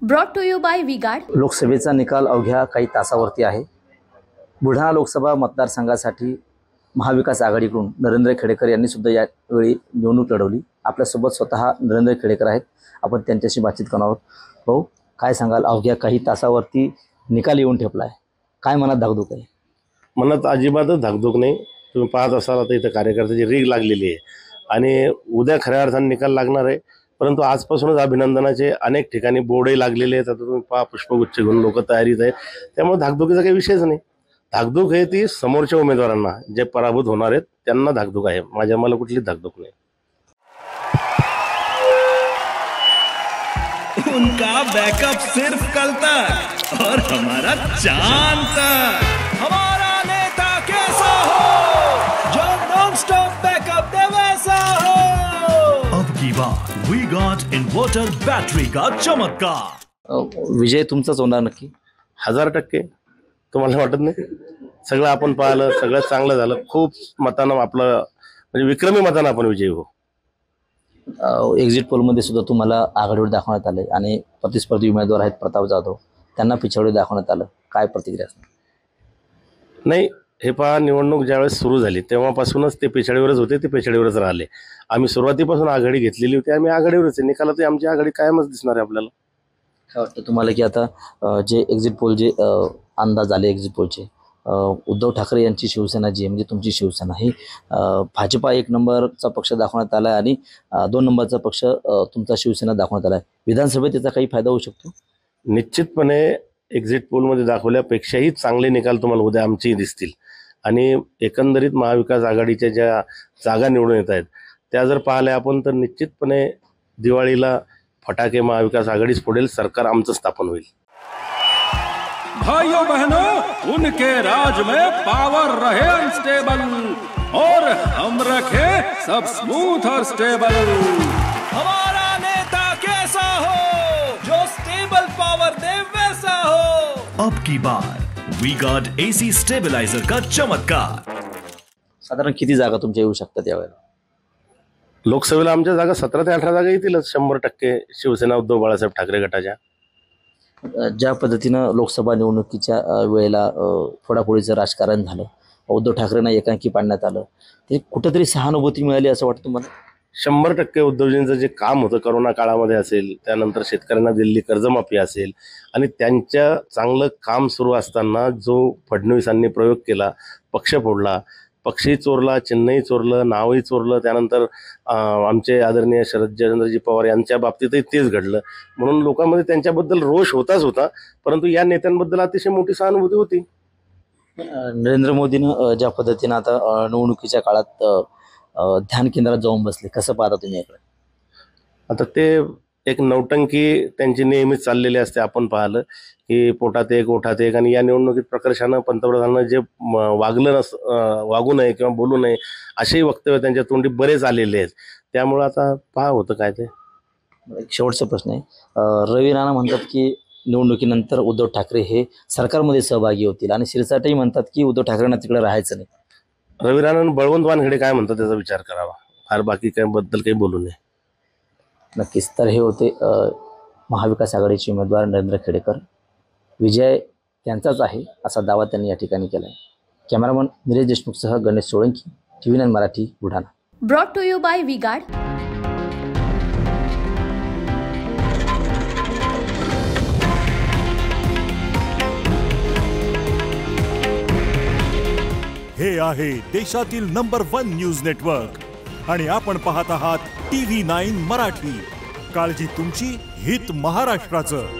Brought to you by V-Guard. लोकसभेचा निकाल अवघ्या काही तासावरती आहे। बुलढाणा लोकसभा मतदारसंघासाठी महाविकास आघाडीकडून नरेंद्र खेडेकर यांनी सुद्धा यावेळी निवडणूक लढवली। आपल्यासोबत स्वतः नरेंद्र खेडेकर आहेत, आपण त्यांच्याशी बातचीत करणार आहोत। भाऊ, काय सांगाल, अवघ्या काही तासावरती निकाल येऊन ठेपलाय, काय मनात धाकधूक आहे? मनात अजिबातच धाकधूक नाही। तुम्ही पाहत असाल आता इथं कार्यकर्त्याची रीग लागलेली आहे आणि उद्या खऱ्या अर्थाने निकाल लागणार आहे। परंतु आजपासूनच अभिनंदनाचे अनेक ठिकाणी बोर्डही लागलेले आहेत। आता तुम्ही पहा, पुष्पगुच्छ घेऊन लोक तयारीत आहेत, त्यामुळे धाकधुकीचा काही विषयच नाही। धाकधूक आहे ती समोरच्या उमेदवारांना, जे पराभूत होणार आहेत त्यांना धाकधूक आहे। मला कुठलीच धाकधूक नाही। उनका बैकअप सिर्फ कल तक और हमारा चांद तक। हमारा नेता कैसा हो जो नॉन स्टॉप बैकअप दे वैसा हो। अब की बात वी गॉट इन्वर्टर बैटरी का चमत्कार। विजय तुमचाच होणार नक्की? 1000% तुम्हाला वाटत नाही? सगळं आपण पाहिलं, सगळं चांगलं झालं, खूप मतानं आपलं म्हणजे विक्रमी मतानं आपण विजयी हो। एक्झिट पोलमध्ये सुद्धा तुम्हाला आघाडीवर दाखवण्यात आले आणि प्रतिस्पर्धी उमेदवार आहेत प्रताप जाधव, त्यांना पिछाडीवर दाखवण्यात आलं, काय प्रतिक्रिया असणार? नाही, हे पहा, निवडणूक ज्यावेळेस सुरू झाली तेव्हापासूनच ते पिछाडीवरच होते, ते पिछाडीवरच राहिले। आम्ही सुरुवातीपासून आघाडी घेतलेली होती, आम्ही आघाडीवरच आहे। निकालात आमची आघाडी कायमच दिसणार आहे आपल्याला। काय वाटतं तुम्हाला की आता जे एक्झिट पोल जे अंदाज आले एक्झिट पोलचे, उद्धव ठाकरे यांची शिवसेना जी आहे म्हणजे तुमची शिवसेना ही भाजपा 1 नंबरचा पक्ष दाखवण्यात आला आणि 2 नंबरचा पक्ष तुमचा शिवसेना दाखवण्यात आला, विधानसभेत त्याचा काही फायदा होऊ शकतो? निश्चितपणे एक्झिट पोलमध्ये दाखवल्यापेक्षाही चांगले निकाल तुम्हाला उद्या आमचेही दिसतील आणि एकंदरीत महाविकास आघाडीच्या ज्या जागा निवडून येत आहेत त्या जर पाहिल्या आपण तर निश्चितपणे दिवाळीला फटाके महाविकास आघाडीच फोडेल, सरकार आमचं स्थापन होईल। भाइयों बहनों, उनके राज में पावर रहे अनस्टेबल और हम रखे सब स्मूथ और स्टेबल। हमारा नेता कैसा हो जो स्टेबल पावर दे वैसा हो। अब की बार वी गॉट एसी स्टेबलाइजर का चमत्कार। साधारण किती जागा तुमच्या येऊ शकतात यावेळेला? लोकसभेला आमच्या जागा 17 ते 18 जागा येतीलच 100%। शिवसेना उद्धव बाळासाहेब ठाकरे गटाच्या ज्या पद्धतीनं लोकसभा निवडणुकीच्या वेळेला फोडाफोडीचं राजकारण झालं, उद्धव ठाकरेंना एकांकी पाडण्यात आलं, ते कुठेतरी सहानुभूती मिळाली असं वाटतं तुम्हाला? 100% उद्धवजींचं जे काम होतं करोना काळामध्ये असेल, त्यानंतर शेतकऱ्यांना दिलेली कर्जमाफी असेल आणि त्यांच्या चांगलं काम सुरू असताना जो फडणवीसांनी प्रयोग केला, पक्ष फोडला, पक्षही चोरला, चिन्हही चोरलं, नावही चोरलं, त्यानंतर आमचे आदरणीय शरदचंद्रजी पवार यांच्या बाबतीतही तेच घडलं। म्हणून लोकांमध्ये त्यांच्याबद्दल रोष होताच होता, परंतु या नेत्यांबद्दल अतिशय मोठी सहानुभूती होती। नरेंद्र मोदीनं ज्या पद्धतीनं आता निवडणुकीच्या काळात ध्यान केंद्रात जाऊन बसले, कसं पाहता तुम्ही याकडे? आता ते एक नौटंकी त्यांची नेहमीच चाललेली असते। आपण पाहिलं की पोटात एक ओठात एक, आणि या निवडणुकीत प्रकर्षानं पंतप्रधानांना जे वागू नये किंवा बोलू नये असेही वक्तव्य त्यांच्या तोंडी बरेच आलेले आहेत। त्यामुळे आता पहा होतं काय ते। एक शेवटचा प्रश्न आहे, रवी राणा म्हणतात की निवडणुकीनंतर उद्धव ठाकरे हे सरकारमध्ये सहभागी होतील आणि शिरसाटही म्हणतात की उद्धव ठाकरेंना तिकडे राहायचं नाही। रवी राणा बळवंत वानखेडे काय म्हणतात त्याचा विचार करावा, फार बाकी काय बद्दल काही बोलू नये। नक्कीच। तर हे होते महाविकास आघाडीचे उमेदवार नरेंद्र खेडेकर। विजय त्यांचाच आहे असा दावा त्यांनी या ठिकाणी केला आहे। कॅमेरामन निलेश देशमुखसह Ganesh Solanki, TV9 Marathi, Buldhana. Brought to you by V-Guard. हे आहे देशातील नंबर 1 न्यूज नेटवर्क आणि आपण पाहत आहात TV9 मराठी। काळजी तुमची, हित महाराष्ट्राचं।